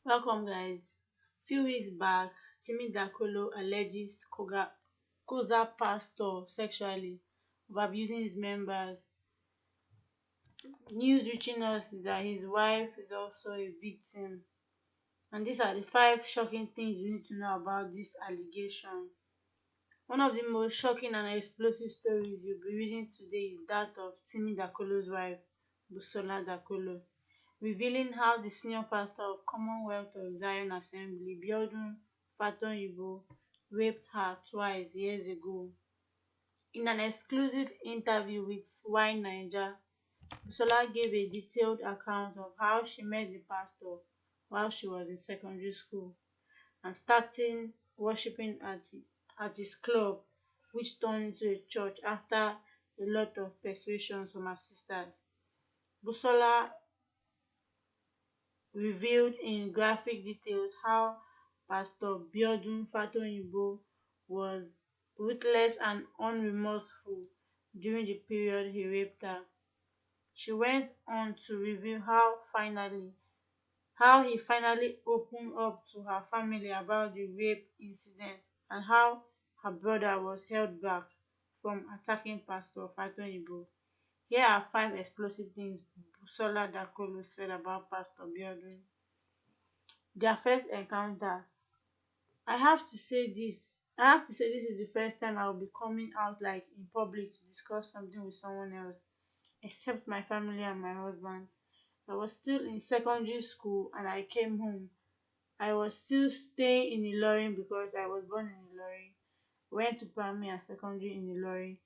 Welcome, guys. Few weeks back, Timi Dakolo alleges Koza pastor sexually of abusing his members. News reaching us is that his wife is also a victim. And these are the five shocking things you need to know about this allegation. One of the most shocking and explosive stories you'll be reading today is that of Timi Dakolo's wife, Busola Dakolo, revealing how the senior pastor of Commonwealth of Zion Assembly, Biodun Fatoyinbo, raped her twice years ago. In an exclusive interview with Y Naija, Busola gave a detailed account of how she met the pastor while she was in secondary school and starting worshiping at his club, which turned into a church after a lot of persuasion from her sisters. Busola revealed in graphic details how Pastor Biodun Fatoyinbo was ruthless and unremorseful during the period he raped her. She went on to reveal how he finally opened up to her family about the rape incident and how her brother was held back from attacking Pastor Fatoyinbo. Here are five explosive things Busola Dakolo said about Pastor Biodun. Their first encounter. I have to say this is the first time I will be coming out like in public to discuss something with someone else, except my family and my husband. I was still in secondary school and I came home. I was still staying in Ilorin because I was born in Ilorin, went to primary and secondary in Ilorin.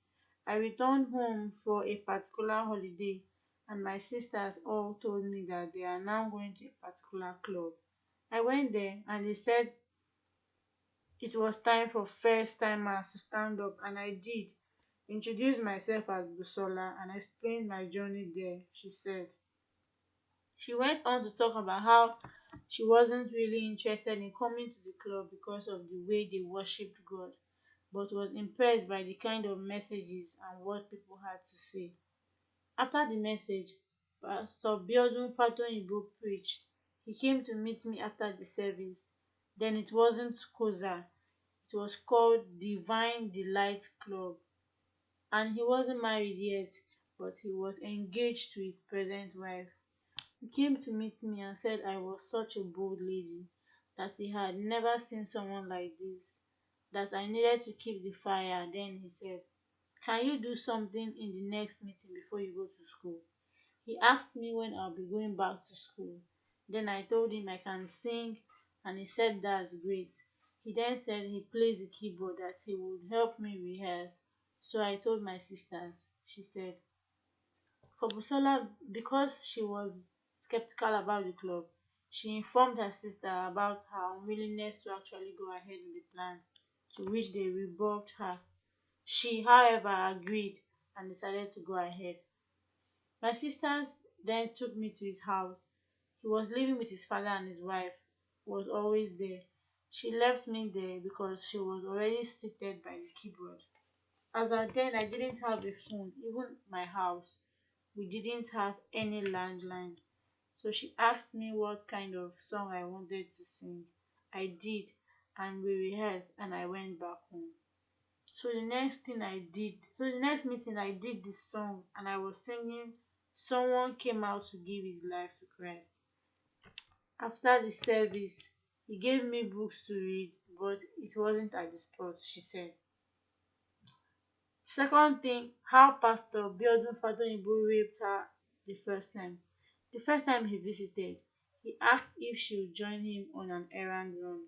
I returned home for a particular holiday and my sisters all told me that they are now going to a particular club. I went there and they said it was time for first timers to stand up, and I did. Introduced myself as Busola and explained my journey there, she said. She went on to talk about how she wasn't really interested in coming to the club because of the way they worshipped God, but was impressed by the kind of messages and what people had to say. After the message, Pastor Biodun Fatoyinbo preached. He came to meet me after the service. Then it wasn't Koza, it was called Divine Delight Club. And he wasn't married yet, but he was engaged to his present wife. He came to meet me and said I was such a bold lady, that he had never seen someone like this, that I needed to keep the fire. Then he said, can you do something in the next meeting before you go to school? He asked me when I'll be going back to school. Then I told him I can sing and he said that's great. He then said he plays the keyboard, that he would help me rehearse. So I told my sisters. She said, for Busola, because she was skeptical about the club, she informed her sister about her unwillingness to actually go ahead with the plan, to which they rebuffed her. She, however, agreed and decided to go ahead. My sisters then took me to his house. He was living with his father and his wife was always there. She left me there because she was already seated by the keyboard. As at then, I didn't have a phone, even my house. We didn't have any landline. So she asked me what kind of song I wanted to sing. I did, and we rehearsed, and I went back home. So the next meeting I did this song and I was singing Someone Came Out to Give His Life to Christ. After the service, he gave me books to read, but it wasn't at the spot, she said. Second thing, how Pastor Biodun Fatoyinbo raped her the first time. The first time he visited, he asked if she would join him on an errand run.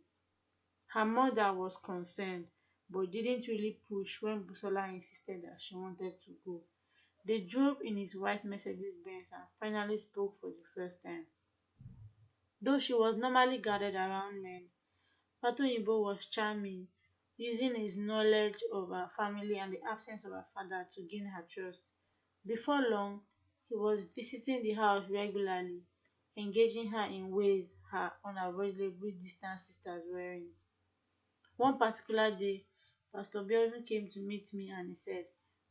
Her mother was concerned, but didn't really push when Busola insisted that she wanted to go. They drove in his white Mercedes Benz and finally spoke for the first time. Though she was normally guarded around men, Fatoyinbo was charming, using his knowledge of her family and the absence of her father to gain her trust. Before long, he was visiting the house regularly, engaging her in ways her unavoidably distant sisters weren't. One particular day, Pastor Biodun came to meet me and he said,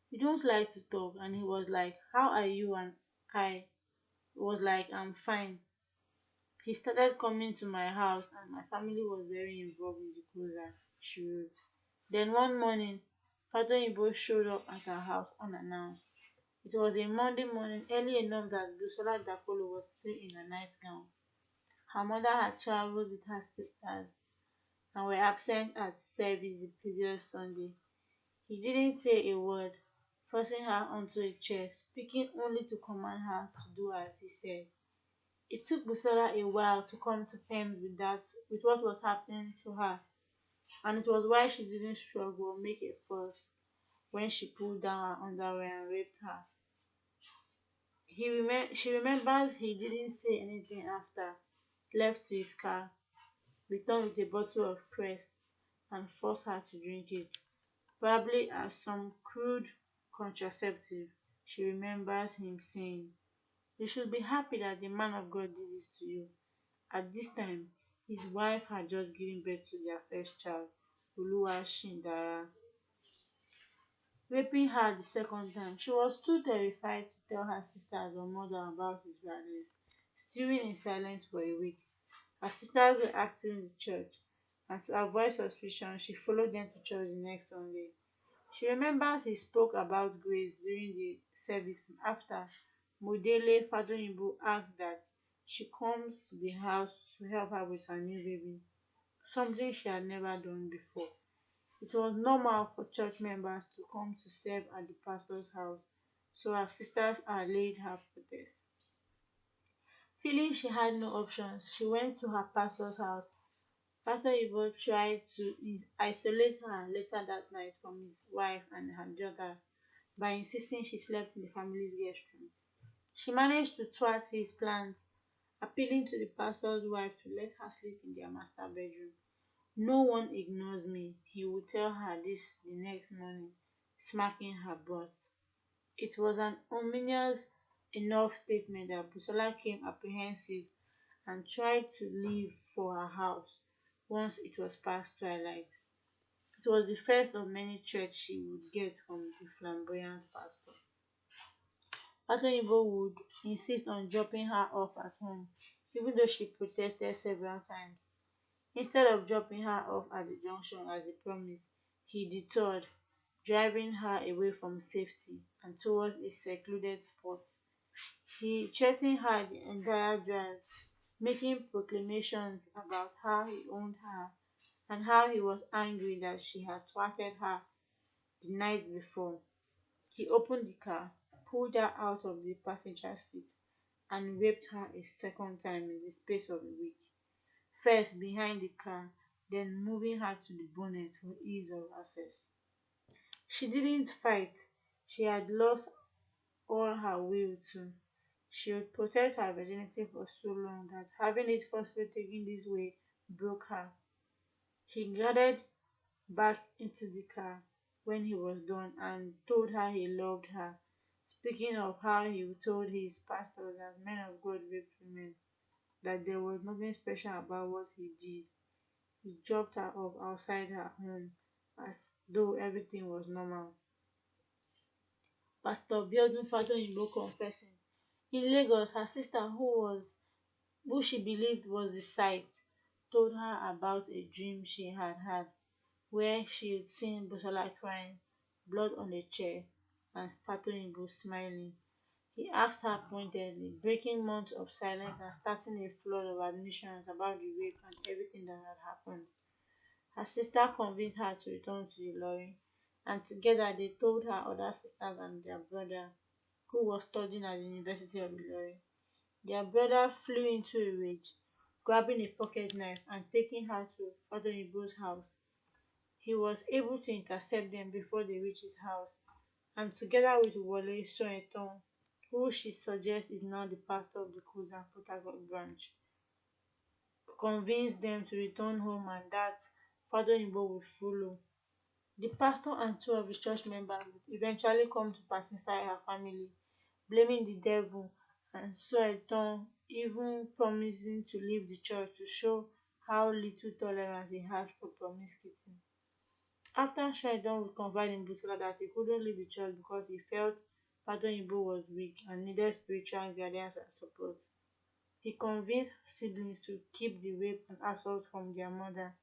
you don't like to talk. And he was like, how are you? And I was like, I'm fine. He started coming to my house and my family was very involved in the closure, she wrote. Then one morning, Father Ibo showed up at her house unannounced. It was a Monday morning, early enough that Busola Dakolo was still in a nightgown. Her mother had traveled with her sisters and were absent at service the previous Sunday. He didn't say a word, forcing her onto a chair, speaking only to command her to do as he said. It took Busola a while to come to terms with what was happening to her, and it was why she didn't struggle or make a fuss when she pulled down her underwear and raped her. She remembers he didn't say anything after, left to his car, returned with a bottle of Crest, and forced her to drink it, probably as some crude contraceptive. She remembers him saying, "You should be happy that the man of God did this to you." At this time, his wife had just given birth to their first child, Oluwashindara, raping her the second time. She was too terrified to tell her sisters or mother about his violence, stewing in silence for a week. Her sisters were active in the church, and to avoid suspicion, she followed them to church the next Sunday. She remembers he spoke about grace during the service, and after, Modele Fadoyinbo asked that she comes to the house to help her with her new baby, something she had never done before. It was normal for church members to come to serve at the pastor's house, so her sisters allayed her protest. Feeling she had no options, she went to her pastor's house. Pastor Ivo tried to isolate her later that night from his wife and her daughter by insisting she slept in the family's guest room. She managed to thwart his plans, appealing to the pastor's wife to let her sleep in their master bedroom. "No one ignores me," he would tell her this the next morning, smacking her butt. It was an ominous enough statement that Busola came apprehensive and tried to leave for her house once it was past twilight. It was the first of many threats she would get from the flamboyant pastor. Pastor Ibo would insist on dropping her off at home, even though she protested several times. Instead of dropping her off at the junction as he promised, he detoured, driving her away from safety and towards a secluded spot. He threatened her the entire drive, making proclamations about how he owned her and how he was angry that she had thwarted her the night before. He opened the car, pulled her out of the passenger seat, and raped her a second time in the space of a week, first behind the car, then moving her to the bonnet for ease of access. She didn't fight. She had lost all her will to. She would protect her virginity for so long that having it forcefully taken this way broke her. He gathered back into the car when he was done and told her he loved her, speaking of how he told his pastors that men of God raped women, that there was nothing special about what he did. He dropped her off outside her home as though everything was normal. Pastor Biodun Fadoyinbo confessing. In Lagos, her sister, who she believed was the site, told her about a dream she had had where she had seen Busola crying, blood on the chair, and Fadoyinbo smiling. He asked her pointedly, breaking months of silence and starting a flood of admissions about the rape and everything that had happened. Her sister convinced her to return to the lorry, and together they told her other sisters and their brother, who was studying at the University of Ilorin. Their brother flew into a rage, grabbing a pocket knife and taking her to Fadoyibo's house. He was able to intercept them before they reached his house, and together with Wole Soetan, who she suggests is now the pastor of the Kozan Port Harcourt branch, convinced them to return home and that Fadoyinbo would follow. The pastor and two of his church members would eventually come to pacify her family, blaming the devil, and Soetan even promising to leave the church to show how little tolerance he had for promiscuity. After Soetan would confide in Busola that he couldn't leave the church because he felt Fadoyinbo was weak and needed spiritual guidance and support. He convinced her siblings to keep the rape and assault from their mother.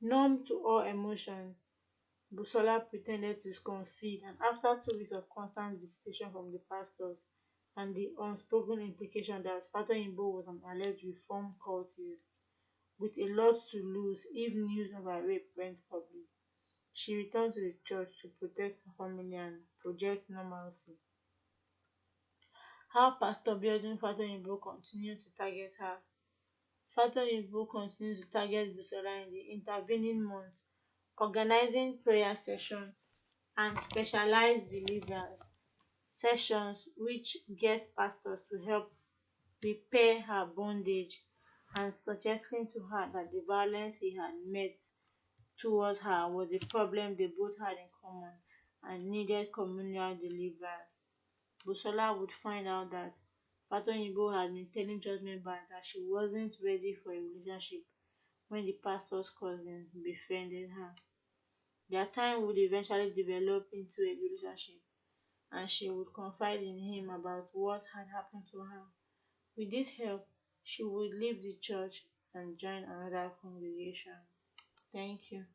Numb to all emotion, Busola pretended to concede, and after 2 weeks of constant visitation from the pastors and the unspoken implication that Fatoyinbo was an alleged reform cultist with a lot to lose if news of her rape went public, she returned to the church to protect her family and project normalcy. How Pastor Biodun Fatoyinbo continued to target her. Fatoyinbo continued to target Busola in the intervening months, organizing prayer sessions and specialized deliverance sessions which get pastors to help repair her bondage and suggesting to her that the violence he had met towards her was a problem they both had in common and needed communal deliverance. Busola would find out that Fatoyinbo had been telling Judgment Bar that she wasn't ready for a relationship when the pastor's cousin befriended her. Their time would eventually develop into a relationship and she would confide in him about what had happened to her. With this help, she would leave the church and join another congregation. Thank you.